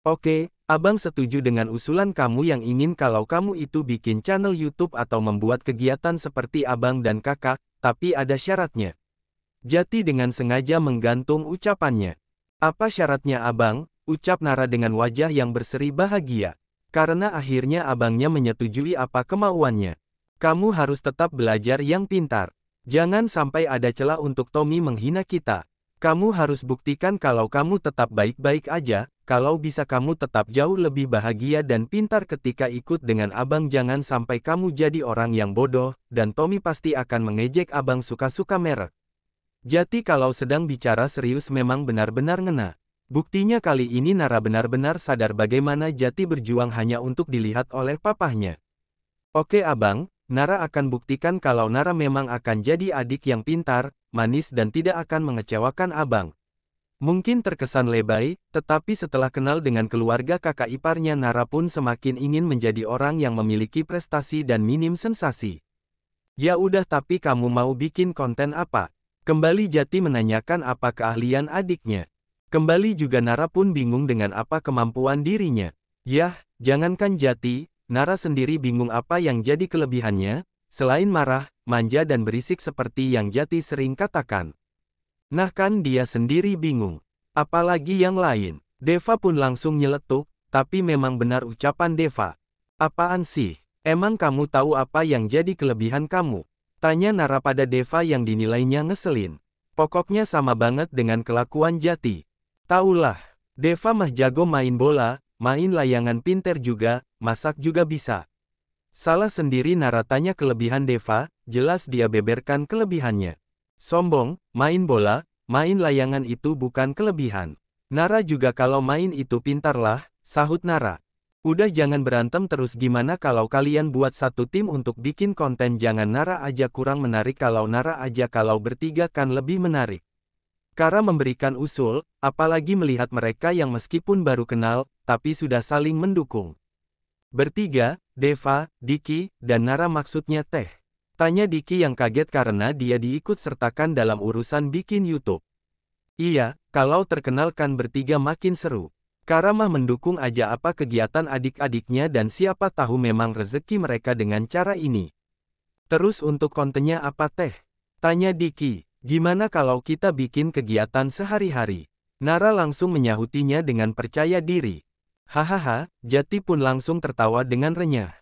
Oke, Abang setuju dengan usulan kamu yang ingin kalau kamu itu bikin channel YouTube atau membuat kegiatan seperti Abang dan Kakak, tapi ada syaratnya. Jati dengan sengaja menggantung ucapannya. Apa syaratnya Abang? Ucap Nara dengan wajah yang berseri bahagia. Karena akhirnya abangnya menyetujui apa kemauannya. Kamu harus tetap belajar yang pintar. Jangan sampai ada celah untuk Tommy menghina kita. Kamu harus buktikan kalau kamu tetap baik-baik aja, kalau bisa kamu tetap jauh lebih bahagia dan pintar ketika ikut dengan abang. Jangan sampai kamu jadi orang yang bodoh, dan Tommy pasti akan mengejek abang suka-suka merek. Jati kalau sedang bicara serius memang benar-benar ngena. Buktinya kali ini Nara benar-benar sadar bagaimana Jati berjuang hanya untuk dilihat oleh papahnya. Oke abang, Nara akan buktikan kalau Nara memang akan jadi adik yang pintar, manis dan tidak akan mengecewakan abang. Mungkin terkesan lebay, tetapi setelah kenal dengan keluarga kakak iparnya Nara pun semakin ingin menjadi orang yang memiliki prestasi dan minim sensasi. Ya udah tapi kamu mau bikin konten apa? Kembali Jati menanyakan apa keahlian adiknya. Kembali juga Nara pun bingung dengan apa kemampuan dirinya. Yah, jangankan Jati, Nara sendiri bingung apa yang jadi kelebihannya, selain marah, manja dan berisik seperti yang Jati sering katakan. Nah kan dia sendiri bingung. Apalagi yang lain. Deva pun langsung nyeletuk, tapi memang benar ucapan Deva. Apaan sih? Emang kamu tahu apa yang jadi kelebihan kamu? Tanya Nara pada Deva yang dinilainya ngeselin. Pokoknya sama banget dengan kelakuan Jati. Taulah, Deva mah jago main bola, main layangan pinter juga, masak juga bisa. Salah sendiri Nara tanya kelebihan Deva, jelas dia beberkan kelebihannya. Sombong, main bola, main layangan itu bukan kelebihan. Nara juga kalau main itu pintarlah, sahut Nara. Udah jangan berantem terus gimana kalau kalian buat satu tim untuk bikin konten jangan Nara aja kurang menarik kalau Nara aja kalau bertiga kan lebih menarik. Kara memberikan usul, apalagi melihat mereka yang meskipun baru kenal, tapi sudah saling mendukung. Bertiga, Deva, Diki, dan Nara maksudnya Teh. Tanya Diki yang kaget karena dia diikut sertakan dalam urusan bikin YouTube. Iya, kalau terkenal kan bertiga makin seru. Kara mah mendukung aja apa kegiatan adik-adiknya dan siapa tahu memang rezeki mereka dengan cara ini. Terus untuk kontennya apa Teh? Tanya Diki, gimana kalau kita bikin kegiatan sehari-hari? Nara langsung menyahutinya dengan percaya diri. Hahaha, Jati pun langsung tertawa dengan renyah.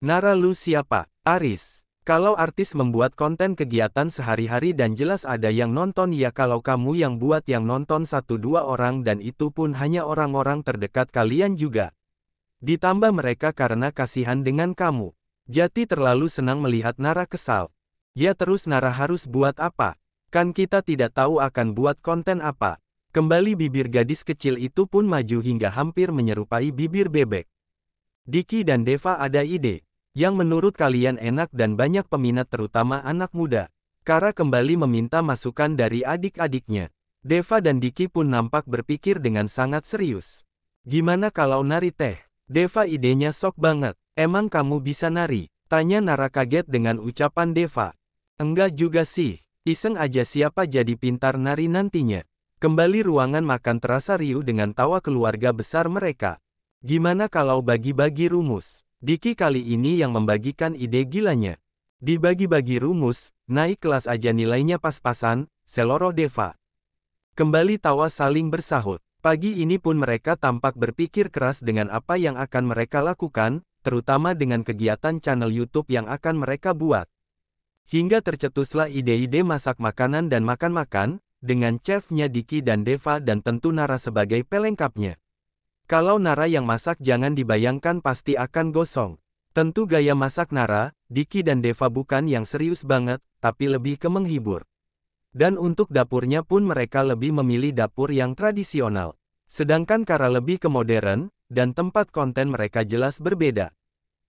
Nara lu siapa? Aris. Kalau artis membuat konten kegiatan sehari-hari dan jelas ada yang nonton ya kalau kamu yang buat yang nonton 1-2 orang dan itu pun hanya orang-orang terdekat kalian juga. Ditambah mereka karena kasihan dengan kamu. Jati terlalu senang melihat Nara kesal. Ya terus Nara harus buat apa? Kan kita tidak tahu akan buat konten apa. Kembali bibir gadis kecil itu pun maju hingga hampir menyerupai bibir bebek. Diki dan Deva ada ide. Yang menurut kalian enak dan banyak peminat terutama anak muda. Kara kembali meminta masukan dari adik-adiknya. Deva dan Diki pun nampak berpikir dengan sangat serius. Gimana kalau nari Teh? Deva idenya sok banget. Emang kamu bisa nari? Tanya Nara kaget dengan ucapan Deva. Enggak juga sih. Iseng aja siapa jadi pintar nari nantinya. Kembali ruangan makan terasa riuh dengan tawa keluarga besar mereka. Gimana kalau bagi-bagi rumus? Diki kali ini yang membagikan ide gilanya. Dibagi-bagi rumus, naik kelas aja nilainya pas-pasan, seloroh Deva. Kembali tawa saling bersahut. Pagi ini pun mereka tampak berpikir keras dengan apa yang akan mereka lakukan, terutama dengan kegiatan channel YouTube yang akan mereka buat. Hingga tercetuslah ide-ide masak makanan dan makan-makan, dengan chefnya Diki dan Deva dan tentu Nara sebagai pelengkapnya. Kalau Nara yang masak jangan dibayangkan pasti akan gosong. Tentu gaya masak Nara, Diki dan Deva bukan yang serius banget, tapi lebih ke menghibur. Dan untuk dapurnya pun mereka lebih memilih dapur yang tradisional. Sedangkan Kara lebih ke modern, dan tempat konten mereka jelas berbeda.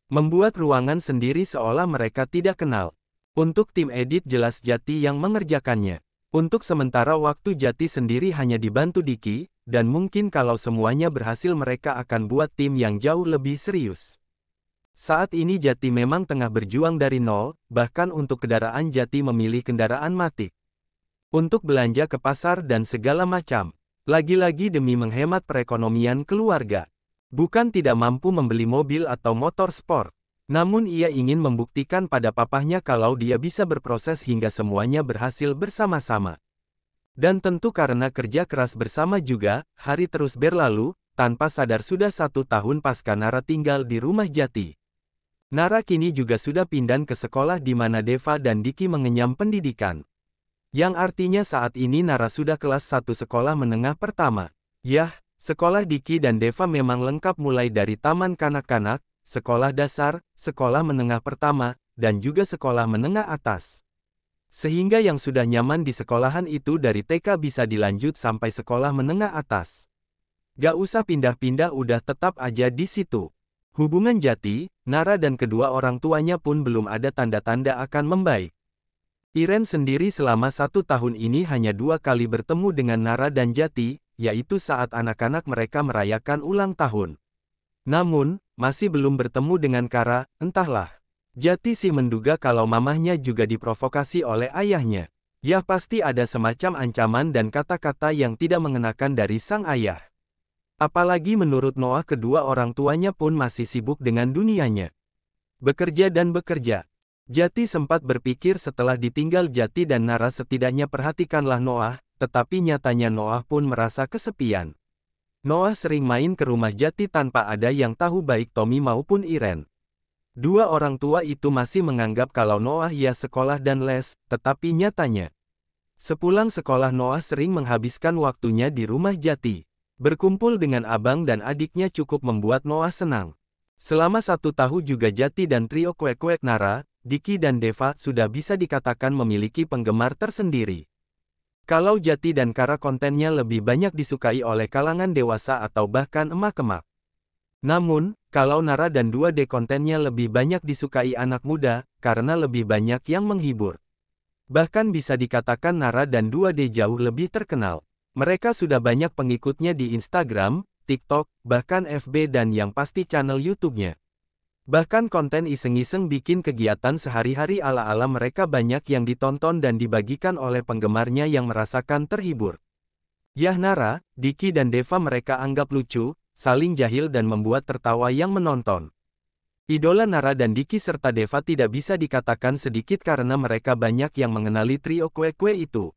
Membuat ruangan sendiri seolah mereka tidak kenal. Untuk tim edit jelas Jati yang mengerjakannya. Untuk sementara waktu Jati sendiri hanya dibantu Diki, dan mungkin kalau semuanya berhasil mereka akan buat tim yang jauh lebih serius. Saat ini Jati memang tengah berjuang dari nol, bahkan untuk kendaraan Jati memilih kendaraan Matic. Untuk belanja ke pasar dan segala macam. Lagi-lagi demi menghemat perekonomian keluarga. Bukan tidak mampu membeli mobil atau motor sport. Namun ia ingin membuktikan pada papahnya kalau dia bisa berproses hingga semuanya berhasil bersama-sama. Dan tentu karena kerja keras bersama juga, hari terus berlalu, tanpa sadar sudah 1 tahun pasca Nara tinggal di rumah Jati. Nara kini juga sudah pindah ke sekolah di mana Deva dan Diki mengenyam pendidikan. Yang artinya saat ini Nara sudah kelas 1 sekolah menengah pertama. Yah, sekolah Diki dan Deva memang lengkap mulai dari taman kanak-kanak, sekolah dasar, sekolah menengah pertama, dan juga sekolah menengah atas. Sehingga yang sudah nyaman di sekolahan itu dari TK bisa dilanjut sampai sekolah menengah atas. Gak usah pindah-pindah, udah tetap aja di situ. Hubungan Jati, Nara dan kedua orang tuanya pun belum ada tanda-tanda akan membaik. Iren sendiri selama 1 tahun ini hanya 2 kali bertemu dengan Nara dan Jati, yaitu saat anak-anak mereka merayakan ulang tahun. Namun, masih belum bertemu dengan Kara, entahlah. Jati sih menduga kalau mamahnya juga diprovokasi oleh ayahnya. Ya pasti ada semacam ancaman dan kata-kata yang tidak mengenakan dari sang ayah. Apalagi menurut Noah kedua orang tuanya pun masih sibuk dengan dunianya. Bekerja dan bekerja. Jati sempat berpikir setelah ditinggal Jati dan Nara setidaknya perhatikanlah Noah, tetapi nyatanya Noah pun merasa kesepian. Noah sering main ke rumah Jati tanpa ada yang tahu baik Tommy maupun Iren. Dua orang tua itu masih menganggap kalau Noah ya sekolah dan les, tetapi nyatanya. Sepulang sekolah Noah sering menghabiskan waktunya di rumah Jati. Berkumpul dengan abang dan adiknya cukup membuat Noah senang. Selama 1 tahun juga Jati dan trio kuek-kuek Nara, Diki dan Deva sudah bisa dikatakan memiliki penggemar tersendiri. Kalau Jati dan Kara kontennya lebih banyak disukai oleh kalangan dewasa atau bahkan emak-emak. Namun, kalau Nara dan 2D kontennya lebih banyak disukai anak muda, karena lebih banyak yang menghibur. Bahkan bisa dikatakan Nara dan 2D jauh lebih terkenal. Mereka sudah banyak pengikutnya di Instagram, TikTok, bahkan FB dan yang pasti channel YouTube-nya. Bahkan konten iseng-iseng bikin kegiatan sehari-hari ala-ala mereka banyak yang ditonton dan dibagikan oleh penggemarnya yang merasakan terhibur. Yah Nara, Diki dan Deva mereka anggap lucu, saling jahil dan membuat tertawa yang menonton. Idola Nara dan Diki serta Deva tidak bisa dikatakan sedikit karena mereka banyak yang mengenali trio kue-kue itu.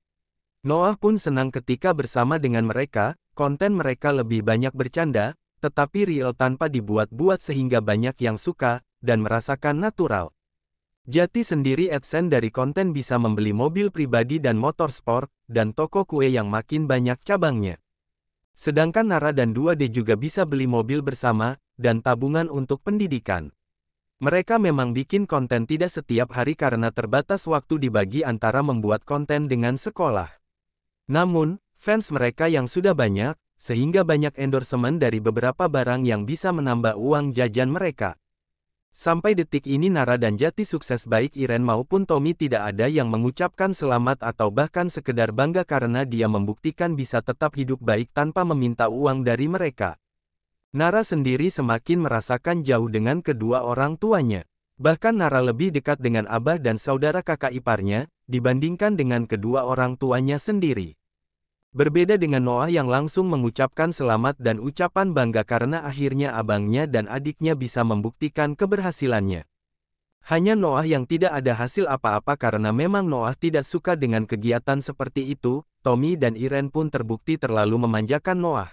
Noah pun senang ketika bersama dengan mereka, konten mereka lebih banyak bercanda, tetapi real tanpa dibuat-buat sehingga banyak yang suka, dan merasakan natural. Jati sendiri AdSense dari konten bisa membeli mobil pribadi dan motor sport, dan toko kue yang makin banyak cabangnya. Sedangkan Nara dan 2D juga bisa beli mobil bersama, dan tabungan untuk pendidikan. Mereka memang bikin konten tidak setiap hari karena terbatas waktu dibagi antara membuat konten dengan sekolah. Namun, fans mereka yang sudah banyak, sehingga banyak endorsement dari beberapa barang yang bisa menambah uang jajan mereka. Sampai detik ini Nara dan Jati sukses baik Iren maupun Tommy tidak ada yang mengucapkan selamat atau bahkan sekedar bangga karena dia membuktikan bisa tetap hidup baik tanpa meminta uang dari mereka. Nara sendiri semakin merasakan jauh dengan kedua orang tuanya. Bahkan Nara lebih dekat dengan abah dan saudara kakak iparnya, dibandingkan dengan kedua orang tuanya sendiri. Berbeda dengan Noah yang langsung mengucapkan selamat dan ucapan bangga karena akhirnya abangnya dan adiknya bisa membuktikan keberhasilannya. Hanya Noah yang tidak ada hasil apa-apa karena memang Noah tidak suka dengan kegiatan seperti itu. Tommy dan Iren pun terbukti terlalu memanjakan Noah.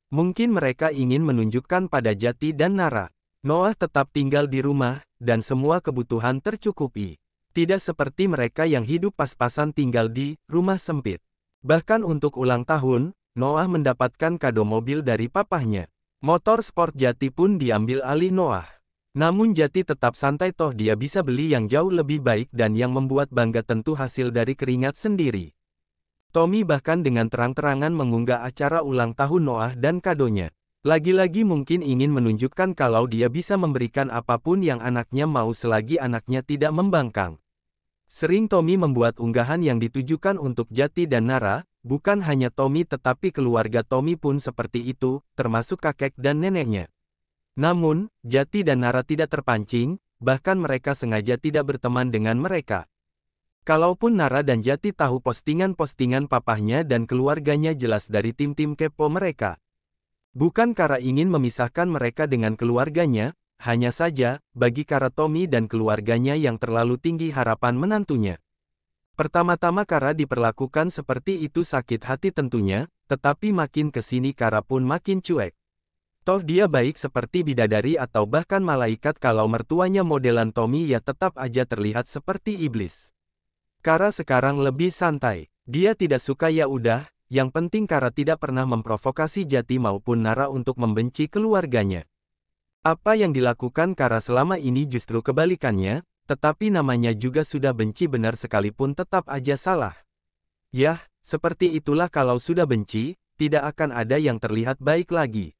Mungkin mereka ingin menunjukkan pada Jati dan Nara. Noah tetap tinggal di rumah, dan semua kebutuhan tercukupi. Tidak seperti mereka yang hidup pas-pasan tinggal di rumah sempit. Bahkan untuk ulang tahun, Noah mendapatkan kado mobil dari papahnya. Motor sport Jati pun diambil alih Noah. Namun Jati tetap santai toh dia bisa beli yang jauh lebih baik dan yang membuat bangga tentu hasil dari keringat sendiri. Tommy bahkan dengan terang-terangan mengunggah acara ulang tahun Noah dan kadonya. Lagi-lagi mungkin ingin menunjukkan kalau dia bisa memberikan apapun yang anaknya mau selagi anaknya tidak membangkang. Sering Tommy membuat unggahan yang ditujukan untuk Jati dan Nara, bukan hanya Tommy tetapi keluarga Tommy pun seperti itu, termasuk kakek dan neneknya. Namun, Jati dan Nara tidak terpancing, bahkan mereka sengaja tidak berteman dengan mereka. Kalaupun Nara dan Jati tahu postingan-postingan papahnya dan keluarganya jelas dari tim-tim kepo mereka. Bukan Kara ingin memisahkan mereka dengan keluarganya, hanya saja, bagi Kara Tommy dan keluarganya yang terlalu tinggi harapan menantunya. Pertama-tama Kara diperlakukan seperti itu sakit hati tentunya, tetapi makin kesini Kara pun makin cuek. Toh dia baik seperti bidadari atau bahkan malaikat kalau mertuanya modelan Tommy ya tetap aja terlihat seperti iblis. Kara sekarang lebih santai. Dia tidak suka ya udah, yang penting Kara tidak pernah memprovokasi Jati maupun Nara untuk membenci keluarganya. Apa yang dilakukan Kara selama ini justru kebalikannya, tetapi namanya juga sudah benci benar sekalipun tetap aja salah. Yah, seperti itulah kalau sudah benci, tidak akan ada yang terlihat baik lagi.